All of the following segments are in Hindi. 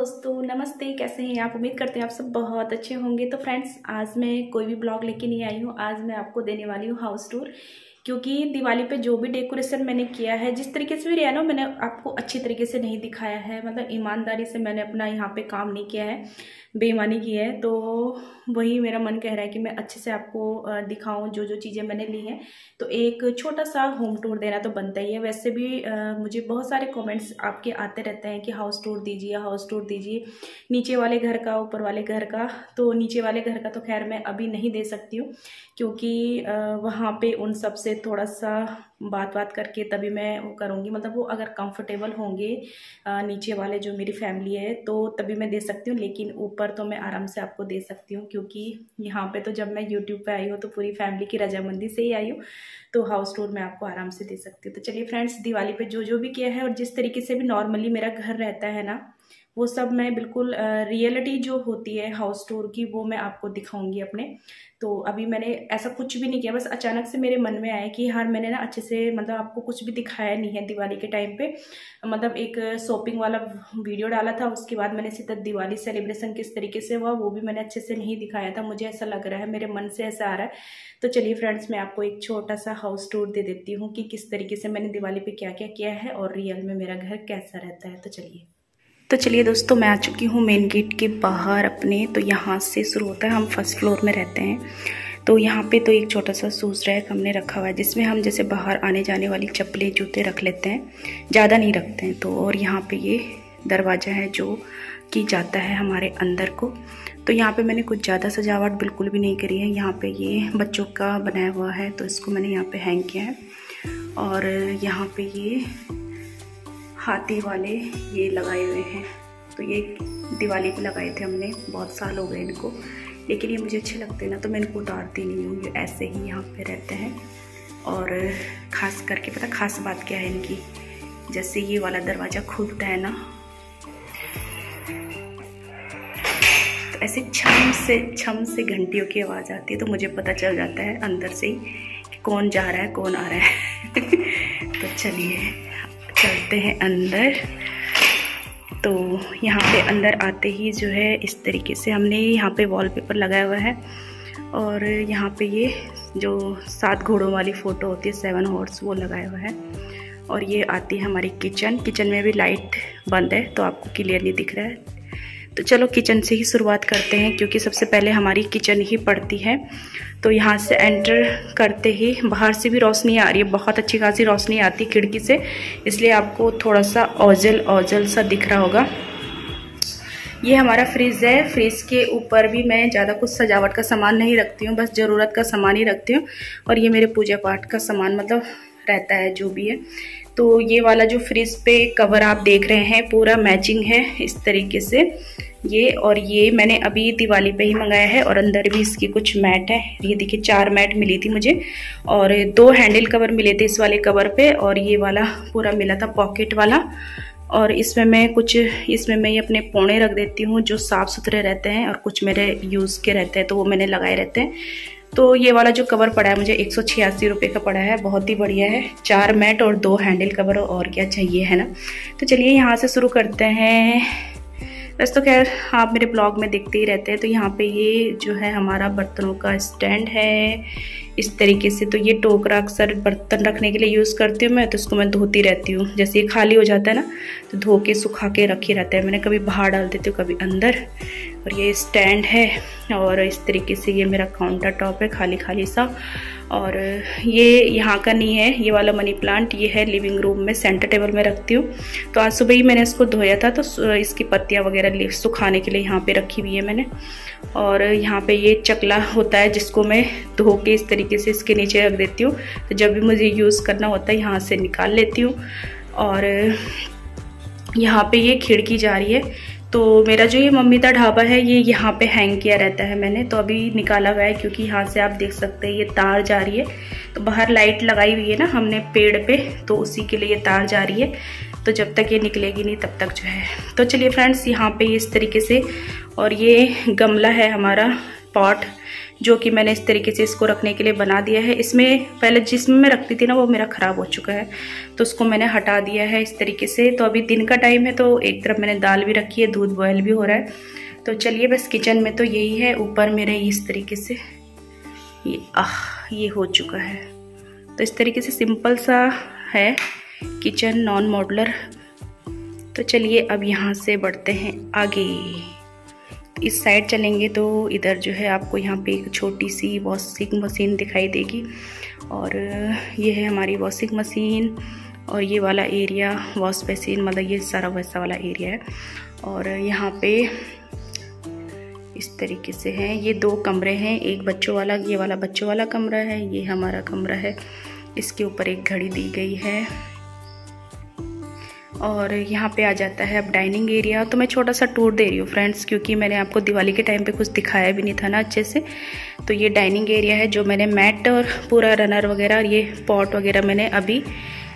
दोस्तों, नमस्ते। कैसे हैं आप? उम्मीद करते हैं आप सब बहुत अच्छे होंगे। तो फ्रेंड्स, आज मैं कोई भी ब्लॉग लेके नहीं आई हूँ। आज मैं आपको देने वाली हूँ हाउस टूर, क्योंकि दिवाली पे जो भी डेकोरेशन मैंने किया है, जिस तरीके से भी रहा ना, मैंने आपको अच्छी तरीके से नहीं दिखाया है। मतलब ईमानदारी से मैंने अपना यहाँ पे काम नहीं किया है, बेईमानी की है। तो वही मेरा मन कह रहा है कि मैं अच्छे से आपको दिखाऊं जो जो चीज़ें मैंने ली हैं। तो एक छोटा सा होम टूर देना तो बनता ही है। वैसे भी मुझे बहुत सारे कमेंट्स आपके आते रहते हैं कि हाउस टूर दीजिए, हाउस टूर दीजिए, नीचे वाले घर का, ऊपर वाले घर का। तो नीचे वाले घर का तो खैर मैं अभी नहीं दे सकती हूँ, क्योंकि वहाँ पे उन सब से थोड़ा सा बात करके तभी मैं वो करूँगी। मतलब वो अगर कंफर्टेबल होंगे नीचे वाले जो मेरी फैमिली है, तो तभी मैं दे सकती हूँ। लेकिन ऊपर तो मैं आराम से आपको दे सकती हूँ, क्योंकि यहाँ पे तो जब मैं यूट्यूब पे आई हूँ तो पूरी फैमिली की रजामंदी से ही आई हूँ। तो हाउस टूर मैं आपको आराम से दे सकती हूँ। तो चलिए फ्रेंड्स, दिवाली पे जो जो भी किया है और जिस तरीके से भी नॉर्मली मेरा घर रहता है ना, वो सब मैं बिल्कुल रियलिटी जो होती है हाउस टूर की, वो मैं आपको दिखाऊंगी अपने। तो अभी मैंने ऐसा कुछ भी नहीं किया, बस अचानक से मेरे मन में आया कि यार मैंने ना अच्छे से, मतलब आपको कुछ भी दिखाया नहीं है दिवाली के टाइम पे। मतलब एक शॉपिंग वाला वीडियो डाला था, उसके बाद मैंने सीधा दिवाली सेलिब्रेशन किस तरीके से हुआ वो भी मैंने अच्छे से नहीं दिखाया था। मुझे ऐसा लग रहा है, मेरे मन से ऐसा आ रहा है। तो चलिए फ्रेंड्स, मैं आपको एक छोटा सा हाउस टूर दे देती हूँ कि किस तरीके से मैंने दिवाली पे क्या क्या किया है और रियल में मेरा घर कैसा रहता है। तो चलिए दोस्तों, मैं आ चुकी हूँ मेन गेट के बाहर अपने। तो यहाँ से शुरू होता है, हम फर्स्ट फ्लोर में रहते हैं। तो यहाँ पे तो एक छोटा सा शूज़ रैक हमने रखा हुआ है, जिसमें हम जैसे बाहर आने जाने वाली चप्पलें जूते रख लेते हैं, ज़्यादा नहीं रखते हैं। तो और यहाँ पे ये दरवाज़ा है जो कि जाता है हमारे अंदर को। तो यहाँ पे मैंने कुछ ज़्यादा सजावट बिल्कुल भी नहीं करी है। यहाँ पे ये बच्चों का बनाया हुआ है, तो इसको मैंने यहाँ पे हैंग किया है। और यहाँ पे ये हाथी वाले ये लगाए हुए हैं। तो ये दिवाली पे लगाए थे हमने, बहुत साल हो गए इनको, लेकिन ये मुझे अच्छे लगते हैं ना, तो मैं इनको उतारती नहीं हूँ, ये ऐसे ही यहाँ पे रहते हैं। और ख़ास करके पता खास बात क्या है इनकी, जैसे ये वाला दरवाज़ा खुलता है ना, तो ऐसे छम से घंटियों की आवाज़ आती है। तो मुझे पता चल जाता है अंदर से ही कि कौन जा रहा है कौन आ रहा है। तो चलिए चलते हैं अंदर। तो यहाँ पे अंदर आते ही जो है इस तरीके से हमने यहाँ पे वॉलपेपर लगाया हुआ है। और यहाँ पे ये जो 7 घोड़ों वाली फ़ोटो होती है, 7 हॉर्स, वो लगाया हुआ है। और ये आती है हमारी किचन में भी लाइट बंद है, तो आपको क्लियरली दिख रहा है। तो चलो किचन से ही शुरुआत करते हैं, क्योंकि सबसे पहले हमारी किचन ही पड़ती है। तो यहाँ से एंटर करते ही बाहर से भी रोशनी आ रही है, बहुत अच्छी खासी रोशनी आती है खिड़की से, इसलिए आपको थोड़ा सा ओझल सा दिख रहा होगा। ये हमारा फ्रिज है। फ्रिज के ऊपर भी मैं ज़्यादा कुछ सजावट का सामान नहीं रखती हूँ, बस ज़रूरत का सामान ही रखती हूँ। और ये मेरे पूजा पाठ का सामान मतलब रहता है जो भी है। तो ये वाला जो फ्रिज पे कवर आप देख रहे हैं, पूरा मैचिंग है इस तरीके से ये। और ये मैंने अभी दिवाली पे ही मंगाया है। और अंदर भी इसकी कुछ मैट है, ये देखिए 4 मैट मिली थी मुझे, और 2 हैंडल कवर मिले थे इस वाले कवर पे, और ये वाला पूरा मिला था पॉकेट वाला। और इसमें मैं ये अपने पौने रख देती हूँ जो साफ़ सुथरे रहते हैं, और कुछ मेरे यूज़ के रहते हैं, तो वो मैंने लगाए रहते हैं। तो ये वाला जो कवर पड़ा है मुझे 186 रुपये का पड़ा है, बहुत ही बढ़िया है। 4 मैट और 2 हैंडल कवर, और क्या चाहिए, है ना। तो चलिए यहाँ से शुरू करते हैं। वैसे तो खैर आप मेरे ब्लॉग में देखते ही रहते हैं। तो यहाँ पे ये जो है हमारा बर्तनों का स्टैंड है इस तरीके से। तो ये टोकरा अक्सर बर्तन रखने के लिए यूज़ करती हूँ मैं, तो इसको मैं धोती रहती हूँ। जैसे ये खाली हो जाता है ना, तो धो के सुखा के रखे रहता है। मैंने कभी बाहर डाल देती हूँ, कभी अंदर। और ये स्टैंड है, और इस तरीके से ये मेरा काउंटर टॉप है, खाली सा। और ये यहाँ का नहीं है, ये वाला मनी प्लांट, ये है लिविंग रूम में सेंटर टेबल में रखती हूँ। तो आज सुबह ही मैंने इसको धोया था, तो इसकी पत्तियाँ वगैरह सुखाने के लिए यहाँ पे रखी हुई है मैंने। और यहाँ पे ये चकला होता है, जिसको मैं धो के इस तरीके से इसके नीचे रख देती हूँ। तो जब भी मुझे यूज़ करना होता है यहाँ से निकाल लेती हूँ। और यहाँ पे ये खिड़की जा रही है। तो मेरा जो ये मम्मी का ढाबा है, ये यहाँ पे हैंग किया रहता है मैंने, तो अभी निकाला हुआ है, क्योंकि यहाँ से आप देख सकते हैं ये तार जा रही है। तो बाहर लाइट लगाई हुई है ना हमने पेड़ पे, तो उसी के लिए ये तार जा रही है। तो जब तक ये निकलेगी नहीं तब तक जो है। तो चलिए फ्रेंड्स, यहाँ पे इस तरीके से। और ये गमला है हमारा, पॉट, जो कि मैंने इस तरीके से इसको रखने के लिए बना दिया है। इसमें पहले जिसमें मैं रखती थी ना वो मेरा ख़राब हो चुका है, तो उसको मैंने हटा दिया है इस तरीके से। तो अभी दिन का टाइम है, तो एक तरफ मैंने दाल भी रखी है, दूध बॉयल भी हो रहा है। तो चलिए बस किचन में तो यही है। ऊपर मेरे इस तरीके से ये हो चुका है। तो इस तरीके से सिंपल सा है किचन, नॉन मॉड्यूलर। तो चलिए अब यहाँ से बढ़ते हैं आगे। इस साइड चलेंगे तो इधर जो है आपको यहाँ पे एक छोटी सी वॉशिंग मशीन दिखाई देगी, और ये है हमारी वॉशिंग मशीन। और ये वाला एरिया वॉश बेसिन, मतलब ये सारा वैसा वाला एरिया है। और यहाँ पे इस तरीके से है। ये 2 कमरे हैं, एक बच्चों वाला, ये वाला बच्चों वाला कमरा है, ये हमारा कमरा है। इसके ऊपर एक घड़ी दी गई है। और यहाँ पे आ जाता है अब डाइनिंग एरिया। तो मैं छोटा सा टूर दे रही हूँ फ्रेंड्स, क्योंकि मैंने आपको दिवाली के टाइम पे कुछ दिखाया भी नहीं था ना अच्छे से। तो ये डाइनिंग एरिया है, जो मैंने मैट और पूरा रनर वगैरह और ये पॉट वगैरह मैंने अभी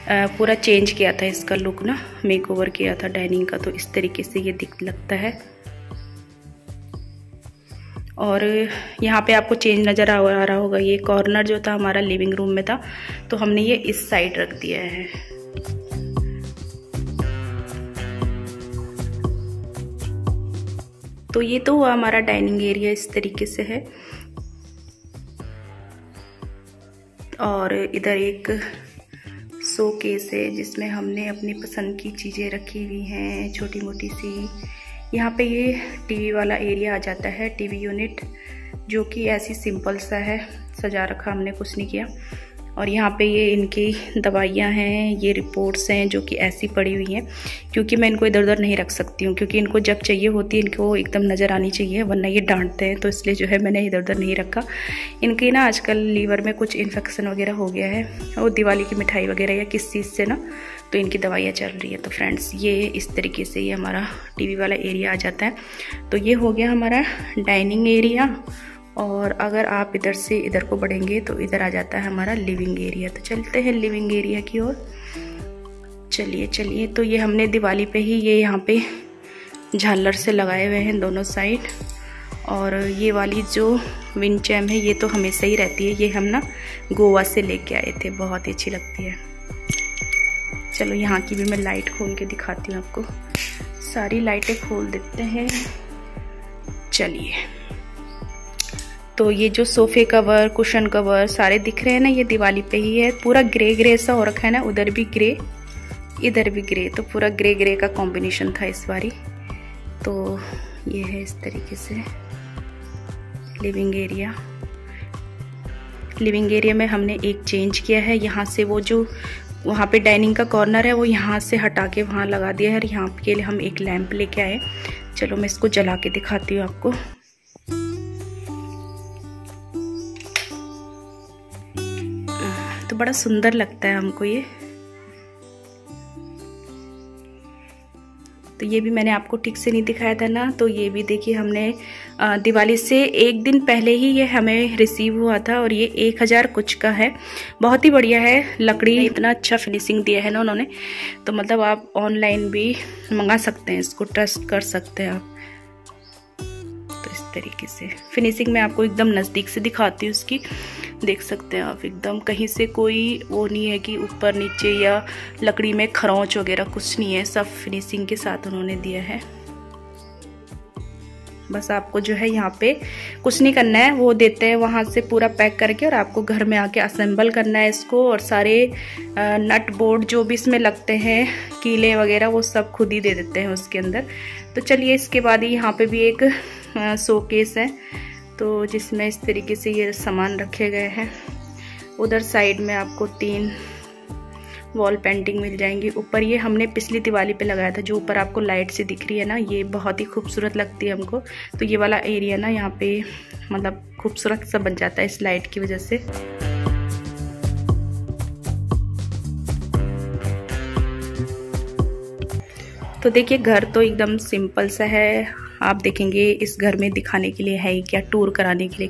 पूरा चेंज किया था, इसका लुक ना मेकओवर किया था डाइनिंग का। तो इस तरीके से ये लगता है। और यहाँ पे आपको चेंज नज़र आ रहा होगा, ये कॉर्नर जो था हमारा लिविंग रूम में था, तो हमने ये इस साइड रख दिया है। तो ये तो हुआ हमारा डाइनिंग एरिया, इस तरीके से है। और इधर एक शोकेस है जिसमें हमने अपनी पसंद की चीज़ें रखी हुई हैं, छोटी मोटी सी। यहाँ पे ये टीवी वाला एरिया आ जाता है, टीवी यूनिट, जो कि ऐसी सिंपल सा है, सजा रखा हमने, कुछ नहीं किया। और यहाँ पे ये इनकी दवाइयाँ हैं, ये रिपोर्ट्स हैं जो कि ऐसी पड़ी हुई हैं, क्योंकि मैं इनको इधर उधर नहीं रख सकती हूँ, क्योंकि इनको जब चाहिए होती है इनको एकदम नज़र आनी चाहिए, वरना ये डांटते हैं। तो इसलिए जो है मैंने इधर उधर नहीं रखा। इनकी ना आजकल लीवर में कुछ इन्फेक्शन वगैरह हो गया है, और दिवाली की मिठाई वगैरह या किस चीज़ से ना, तो इनकी दवाइयाँ चल रही है। तो फ्रेंड्स ये इस तरीके से ये हमारा टीवी वाला एरिया आ जाता है। तो ये हो गया हमारा डाइनिंग एरिया। और अगर आप इधर से इधर को बढ़ेंगे तो इधर आ जाता है हमारा लिविंग एरिया। तो चलते हैं लिविंग एरिया की ओर। चलिए। तो ये हमने दिवाली पे ही ये यहाँ पे झालर से लगाए हुए हैं दोनों साइड। और ये वाली जो विंड चैम है ये तो हमेशा ही रहती है, ये हम ना गोवा से लेके आए थे, बहुत ही अच्छी लगती है। चलो यहाँ की भी मैं लाइट खोल के दिखाती हूँ आपको। सारी लाइटें खोल देते हैं। चलिए, तो ये जो सोफे कवर, कुशन कवर सारे दिख रहे हैं ना, ये दिवाली पे ही है। पूरा ग्रे ग्रे सा हो रखा है ना, उधर भी ग्रे, इधर भी ग्रे, तो पूरा ग्रे ग्रे का कॉम्बिनेशन था इस बारी। तो ये है इस तरीके से लिविंग एरिया। लिविंग एरिया में हमने एक चेंज किया है, यहाँ से वो जो वहाँ पे डाइनिंग का कॉर्नर है वो यहाँ से हटा के वहाँ लगा दिया है, और यहाँ के लिए हम एक लैंप लेके आए। चलो मैं इसको जला के दिखाती हूँ आपको। तो बड़ा सुंदर लगता है हमको ये। तो ये भी मैंने आपको ठीक से नहीं दिखाया था ना, तो ये भी देखिए हमने दिवाली से एक दिन पहले ही ये हमें रिसीव हुआ था, और ये 1000 कुछ का है। बहुत ही बढ़िया है, लकड़ी इतना अच्छा फिनिशिंग दिया है ना उन्होंने। तो मतलब आप ऑनलाइन भी मंगा सकते हैं, इसको ट्रस्ट कर सकते हैं आप। तो इस तरीके से फिनिशिंग मैं आपको एकदम नज़दीक से दिखाती हूँ उसकी, देख सकते हैं आप। एकदम कहीं से कोई वो नहीं है कि ऊपर नीचे या लकड़ी में खरोंच वगैरह कुछ नहीं है, सब फिनिशिंग के साथ उन्होंने दिया है। बस आपको जो है यहाँ पे कुछ नहीं करना है, वो देते हैं वहाँ से पूरा पैक करके, और आपको घर में आके असेंबल करना है इसको। और सारे नट बोर्ड जो भी इसमें लगते हैं, कीले वगैरह, वो सब खुद ही दे देते हैं उसके अंदर। तो चलिए, इसके बाद ही यहाँ पे भी एक शोकेस है, तो जिसमें इस तरीके से ये सामान रखे गए हैं। उधर साइड में आपको 3 वॉल पेंटिंग मिल जाएंगी। ऊपर ये हमने पिछली दिवाली पे लगाया था, जो ऊपर आपको लाइट से दिख रही है ना, ये बहुत ही खूबसूरत लगती है हमको। तो ये वाला एरिया ना यहाँ पे मतलब खूबसूरत सा बन जाता है इस लाइट की वजह से। तो देखिए, घर तो एकदम सिंपल सा है। आप देखेंगे इस घर में दिखाने के लिए है क्या, टूर कराने के लिए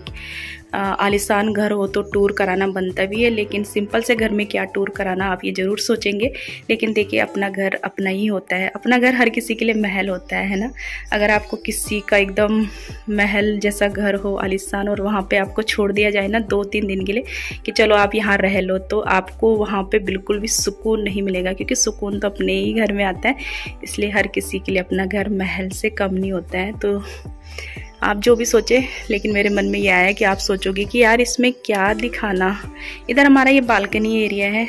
आलीशान घर हो तो टूर कराना बनता भी है, लेकिन सिंपल से घर में क्या टूर कराना, आप ये ज़रूर सोचेंगे। लेकिन देखिए, अपना घर अपना ही होता है। अपना घर हर किसी के लिए महल होता है ना। अगर आपको किसी का एकदम महल जैसा घर हो आलीशान, और वहाँ पे आपको छोड़ दिया जाए ना 2-3 दिन के लिए कि चलो आप यहाँ रह लो, तो आपको वहाँ पे बिल्कुल भी सुकून नहीं मिलेगा, क्योंकि सुकून तो अपने ही घर में आता है। इसलिए हर किसी के लिए अपना घर महल से कम नहीं होता है। तो आप जो भी सोचे, लेकिन मेरे मन में ये आया कि आप सोचोगे कि यार इसमें क्या दिखाना। इधर हमारा ये बालकनी एरिया है,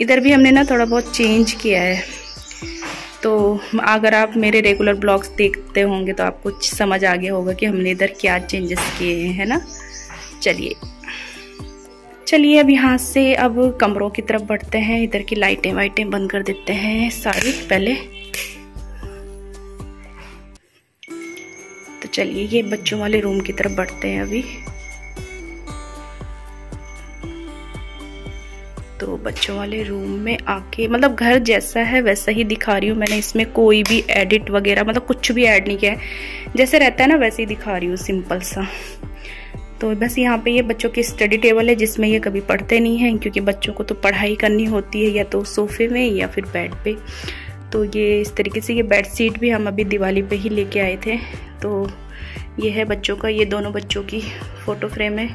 इधर भी हमने ना थोड़ा बहुत चेंज किया है। तो अगर आप मेरे रेगुलर ब्लॉग्स देखते होंगे तो आपको समझ आ गया होगा कि हमने इधर क्या चेंजेस किए हैं, है ना। चलिए अब यहाँ से अब कमरों की तरफ बढ़ते हैं। इधर की लाइटें वाइटें बंद कर देते हैं सारी पहले। तो चलिए ये बच्चों वाले रूम की तरफ बढ़ते हैं अभी। तो बच्चों वाले रूम में आके, मतलब घर जैसा है वैसा ही दिखा रही हूँ मैंने। इसमें कोई भी एडिट वगैरह मतलब कुछ भी ऐड नहीं किया है, जैसे रहता है ना वैसे ही दिखा रही हूँ, सिंपल सा। तो बस यहाँ पे ये बच्चों की स्टडी टेबल है, जिसमें ये कभी पढ़ते नहीं हैं, क्योंकि बच्चों को तो पढ़ाई करनी होती है या तो सोफे में या फिर बेड पे। तो ये इस तरीके से, ये बेड शीट भी हम अभी दिवाली पे ही लेके आए थे। तो ये है बच्चों का, ये दोनों बच्चों की फ़ोटो फ्रेम है।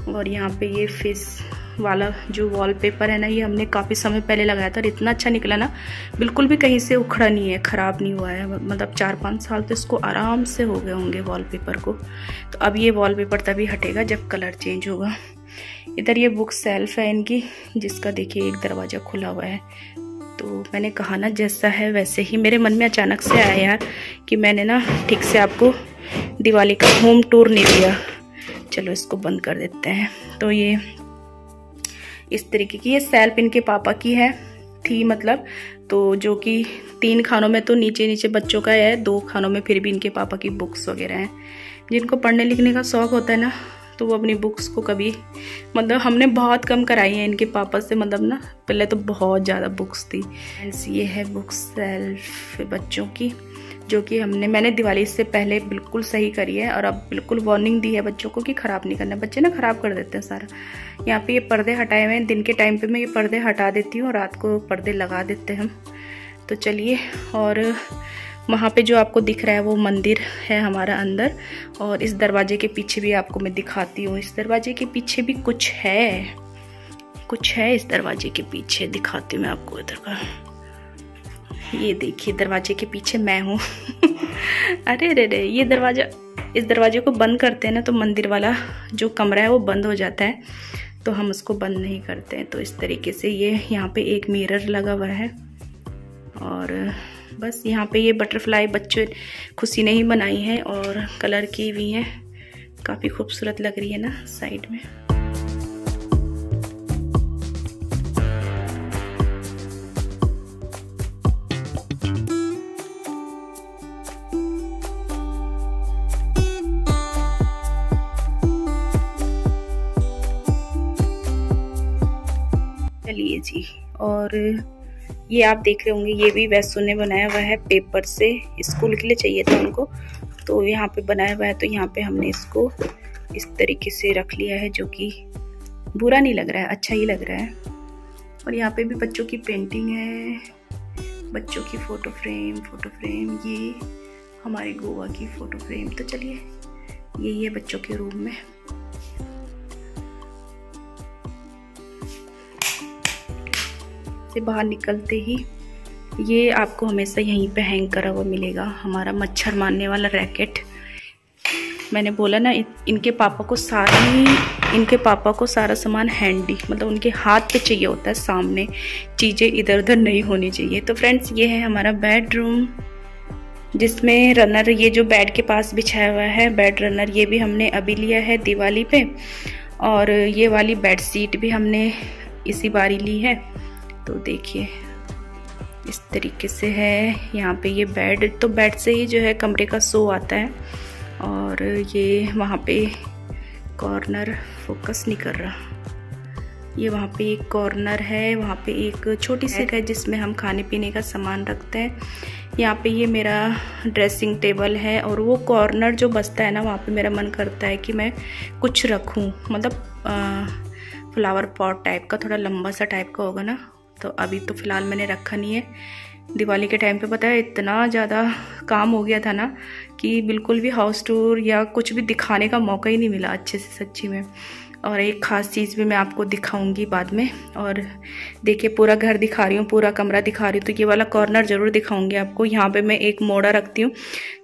और यहाँ पे ये फेस वाला जो वॉलपेपर है ना, ये हमने काफ़ी समय पहले लगाया था और इतना अच्छा निकला ना, बिल्कुल भी कहीं से उखड़ा नहीं है, ख़राब नहीं हुआ है। मतलब 4-5 साल तो इसको आराम से हो गए होंगे वॉलपेपर को। तो अब ये वॉलपेपर तभी हटेगा जब कलर चेंज होगा। इधर ये बुक सेल्फ है इनकी, जिसका देखिए एक दरवाज़ा खुला हुआ है। तो मैंने कहा ना जैसा है वैसे ही, मेरे मन में अचानक से आया यार कि मैंने ना ठीक से आपको दिवाली का होम टूर नहीं दिया। चलो इसको बंद कर देते हैं। तो ये इस तरीके की, ये सेल्फ इनके पापा की थी मतलब, तो जो कि 3 खानों में तो नीचे नीचे बच्चों का है, 2 खानों में फिर भी इनके पापा की बुक्स वगैरह हैं। जिनको पढ़ने लिखने का शौक होता है ना, तो वो अपनी बुक्स को कभी, मतलब हमने बहुत कम कराई है इनके पापा से, मतलब ना पहले तो बहुत ज़्यादा बुक्स थी। ये है बुक सेल्फ बच्चों की, जो कि मैंने दिवाली से पहले बिल्कुल सही करी है, और अब बिल्कुल वार्निंग दी है बच्चों को कि ख़राब नहीं करना। बच्चे ना ख़राब कर देते हैं सारा। यहाँ पे ये पर्दे हटाए हुए हैं, दिन के टाइम पे मैं ये पर्दे हटा देती हूँ और रात को पर्दे लगा देते हैं हम। तो चलिए, और वहाँ पे जो आपको दिख रहा है वो मंदिर है हमारा अंदर, और इस दरवाजे के पीछे भी आपको मैं दिखाती हूँ। इस दरवाजे के पीछे भी कुछ है इस दरवाजे के पीछे, दिखाती हूँ मैं आपको इधर का। ये देखिए दरवाजे के पीछे मैं हूँ। अरे रे, ये दरवाजा, इस दरवाजे को बंद करते हैं ना तो मंदिर वाला जो कमरा है वो बंद हो जाता है, तो हम उसको बंद नहीं करते हैं। तो इस तरीके से ये यहाँ पे एक मिरर लगा हुआ है, और बस यहाँ पे ये बटरफ्लाई बच्चे खुशी ने ही बनाई है और कलर की हुई है, काफ़ी खूबसूरत लग रही है ना साइड में। चलिए जी, और ये आप देख रहे होंगे, ये भी वैसू ने बनाया हुआ है पेपर से, स्कूल के लिए चाहिए था उनको, तो यहाँ पे बनाया हुआ है। तो यहाँ पे हमने इसको इस तरीके से रख लिया है, जो कि बुरा नहीं लग रहा है, अच्छा ही लग रहा है। और यहाँ पे भी बच्चों की पेंटिंग है, बच्चों की फ़ोटो फ्रेम, ये हमारी गोवा की फ़ोटो फ्रेम। तो चलिए, यही है बच्चों के रूम में। से बाहर निकलते ही ये आपको हमेशा यहीं पे हैंग करा हुआ मिलेगा, हमारा मच्छर मारने वाला रैकेट। मैंने बोला ना, इनके पापा को सारा सामान हैंडी, मतलब उनके हाथ पे चाहिए होता है, सामने चीज़ें इधर उधर नहीं होनी चाहिए। तो फ्रेंड्स, ये है हमारा बेडरूम, जिसमें रनर, ये जो बेड के पास बिछाया हुआ है बेड रनर, ये भी हमने अभी लिया है दिवाली पे। और ये वाली बेड शीट भी हमने इसी बारी ली है। तो देखिए इस तरीके से है। यहाँ पे ये बेड, तो बेड से ही जो है कमरे का शो आता है। और ये वहाँ पे कॉर्नर फोकस नहीं कर रहा, ये वहाँ पे एक कॉर्नर है, वहाँ पे एक छोटी सी है जिसमें हम खाने पीने का सामान रखते हैं। यहाँ पे ये मेरा ड्रेसिंग टेबल है, और वो कॉर्नर जो बचता है ना, वहाँ पे मेरा मन करता है कि मैं कुछ रखूँ, मतलब फ्लावर पॉट टाइप का, थोड़ा लंबा सा टाइप का होगा ना। तो अभी तो फ़िलहाल मैंने रखा नहीं है। दिवाली के टाइम पे पता है इतना ज़्यादा काम हो गया था ना कि बिल्कुल भी हाउस टूर या कुछ भी दिखाने का मौका ही नहीं मिला अच्छे से, सच्ची में। और एक ख़ास चीज़ भी मैं आपको दिखाऊंगी बाद में। और देखिए पूरा घर दिखा रही हूँ, पूरा कमरा दिखा रही हूँ, तो ये वाला कॉर्नर ज़रूर दिखाऊंगी आपको। यहाँ पे मैं एक मोड़ा रखती हूँ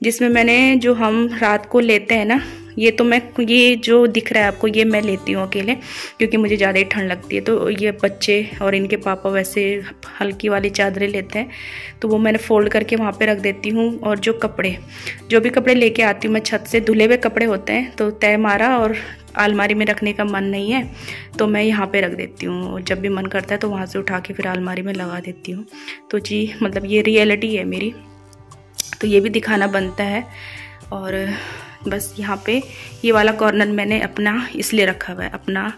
जिसमें मैंने, जो हम रात को लेते हैं ना, ये तो मैं, ये जो दिख रहा है आपको, ये मैं लेती हूँ अकेले, क्योंकि मुझे ज़्यादा ही ठंड लगती है। तो ये बच्चे और इनके पापा वैसे हल्की वाली चादरें लेते हैं, तो वो मैंने फ़ोल्ड करके वहाँ पे रख देती हूँ। और जो भी कपड़े लेके आती हूँ मैं छत से, धुले हुए कपड़े होते हैं, तो तय मारा और अलमारी में रखने का मन नहीं है तो मैं यहाँ पे रख देती हूँ। जब भी मन करता है तो वहाँ से उठा के फिर अलमारी में लगा देती हूँ। तो जी मतलब ये रियलिटी है मेरी, तो ये भी दिखाना बनता है। और बस यहाँ पे ये वाला कॉर्नर मैंने अपना इसलिए रखा हुआ है, अपना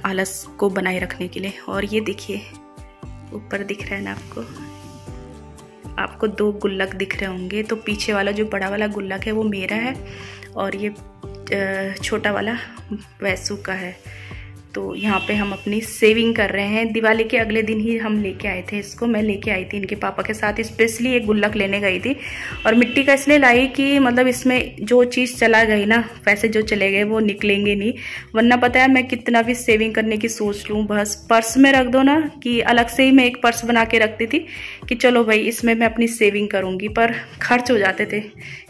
आलस को बनाए रखने के लिए। और ये देखिए ऊपर दिख रहा है ना आपको 2 गुल्लक दिख रहे होंगे। तो पीछे वाला जो बड़ा वाला गुल्लक है वो मेरा है, और ये छोटा वाला वैसू का है। तो यहाँ पे हम अपनी सेविंग कर रहे हैं। दिवाली के अगले दिन ही हम लेके आए थे इसको, मैं लेके आई थी इनके पापा के साथ, स्पेशली एक गुल्लक लेने गई थी। और मिट्टी का इसलिए लाई कि मतलब इसमें जो चीज़ चला गई ना, पैसे जो चले गए वो निकलेंगे नहीं। वरना पता है मैं कितना भी सेविंग करने की सोच लूँ, बस पर्स में रख दो ना, कि अलग से ही मैं एक पर्स बना के रखती थी कि चलो भाई इसमें मैं अपनी सेविंग करूँगी, पर खर्च हो जाते थे।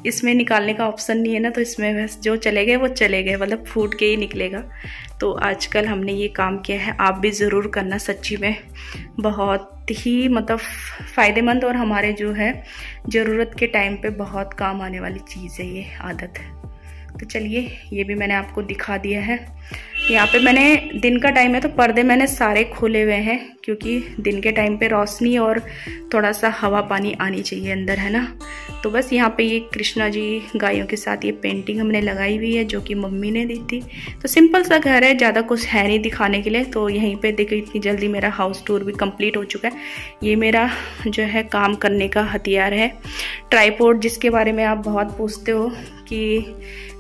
इसमें निकालने का ऑप्शन नहीं है ना, तो इसमें बस जो चले गए वो चले गए, मतलब फूट के ही निकलेगा। तो आजकल हमने ये काम किया है, आप भी ज़रूर करना, सच्ची में बहुत ही मतलब फ़ायदेमंद और हमारे जो है ज़रूरत के टाइम पे बहुत काम आने वाली चीज़ है ये आदत। तो चलिए ये भी मैंने आपको दिखा दिया है। यहाँ पे मैंने, दिन का टाइम है तो पर्दे मैंने सारे खोले हुए हैं, क्योंकि दिन के टाइम पे रोशनी और थोड़ा सा हवा पानी आनी चाहिए अंदर, है ना। तो बस यहाँ पे ये कृष्णा जी गायों के साथ ये पेंटिंग हमने लगाई हुई है, जो कि मम्मी ने दी थी। तो सिंपल सा घर है, ज़्यादा कुछ है नहीं दिखाने के लिए। तो यहीं पे देखिए इतनी जल्दी मेरा हाउस टूर भी कंप्लीट हो चुका है। ये मेरा जो है काम करने का हथियार है, ट्राइपॉड, जिसके बारे में आप बहुत पूछते हो कि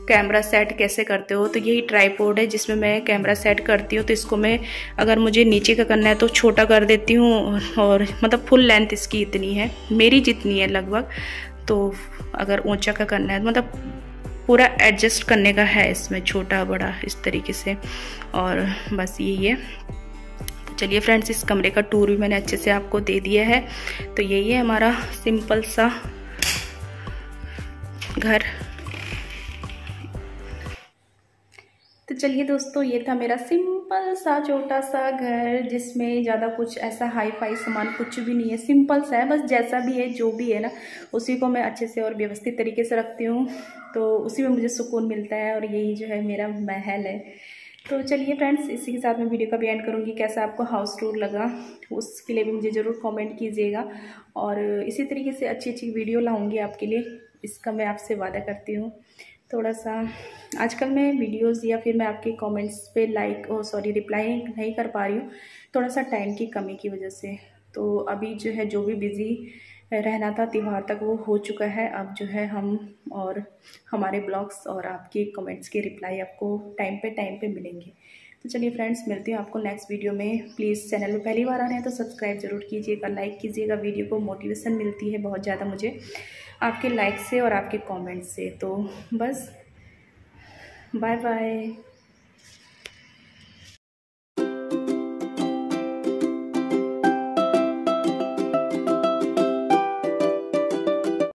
कैमरा सेट कैसे करते हो। तो यही ट्राइपॉड है जिसमें मैं कैमरा सेट करती हूँ। तो इसको मैं, अगर मुझे नीचे का करना है तो छोटा कर देती हूँ, और मतलब फुल लेंथ इसकी इतनी है, मेरी जितनी है लगभग। तो अगर ऊंचा का करना है मतलब पूरा एडजस्ट करने का है इसमें, छोटा बड़ा इस तरीके से। और बस यही है। तो चलिए फ्रेंड्स, इस कमरे का टूर भी मैंने अच्छे से आपको दे दिया है। तो यही है हमारा सिंपल सा घर। तो चलिए दोस्तों, ये था मेरा सिंपल सा छोटा सा घर, जिसमें ज़्यादा कुछ ऐसा हाई फाई सामान कुछ भी नहीं है, सिंपल सा है। बस जैसा भी है, जो भी है ना, उसी को मैं अच्छे से और व्यवस्थित तरीके से रखती हूँ, तो उसी में मुझे सुकून मिलता है। और यही जो है मेरा महल है। तो चलिए फ्रेंड्स, इसी के साथ मैं वीडियो का भी एंड करूँगी। कैसा आपको हाउस टूर लगा उसके लिए भी मुझे ज़रूर कमेंट कीजिएगा, और इसी तरीके से अच्छी अच्छी वीडियो लाऊँगी आपके लिए, इसका मैं आपसे वादा करती हूँ। थोड़ा सा आजकल मैं वीडियोस या फिर मैं आपके कमेंट्स पे रिप्लाई नहीं कर पा रही हूँ, थोड़ा सा टाइम की कमी की वजह से। तो अभी जो है, जो भी बिज़ी रहना था त्यौहार तक वो हो चुका है। अब जो है हम और हमारे ब्लॉग्स और आपके कमेंट्स के रिप्लाई आपको टाइम पे मिलेंगे। तो चलिए फ्रेंड्स, मिलती हूँ आपको नेक्स्ट वीडियो में। प्लीज़ चैनल में पहली बार आ रहे हैं तो सब्सक्राइब ज़रूर कीजिएगा, लाइक कीजिएगा। वीडियो को मोटिवेशन मिलती है बहुत ज़्यादा मुझे आपके लाइक से और आपके कमेंट से। तो बस बाय बाय।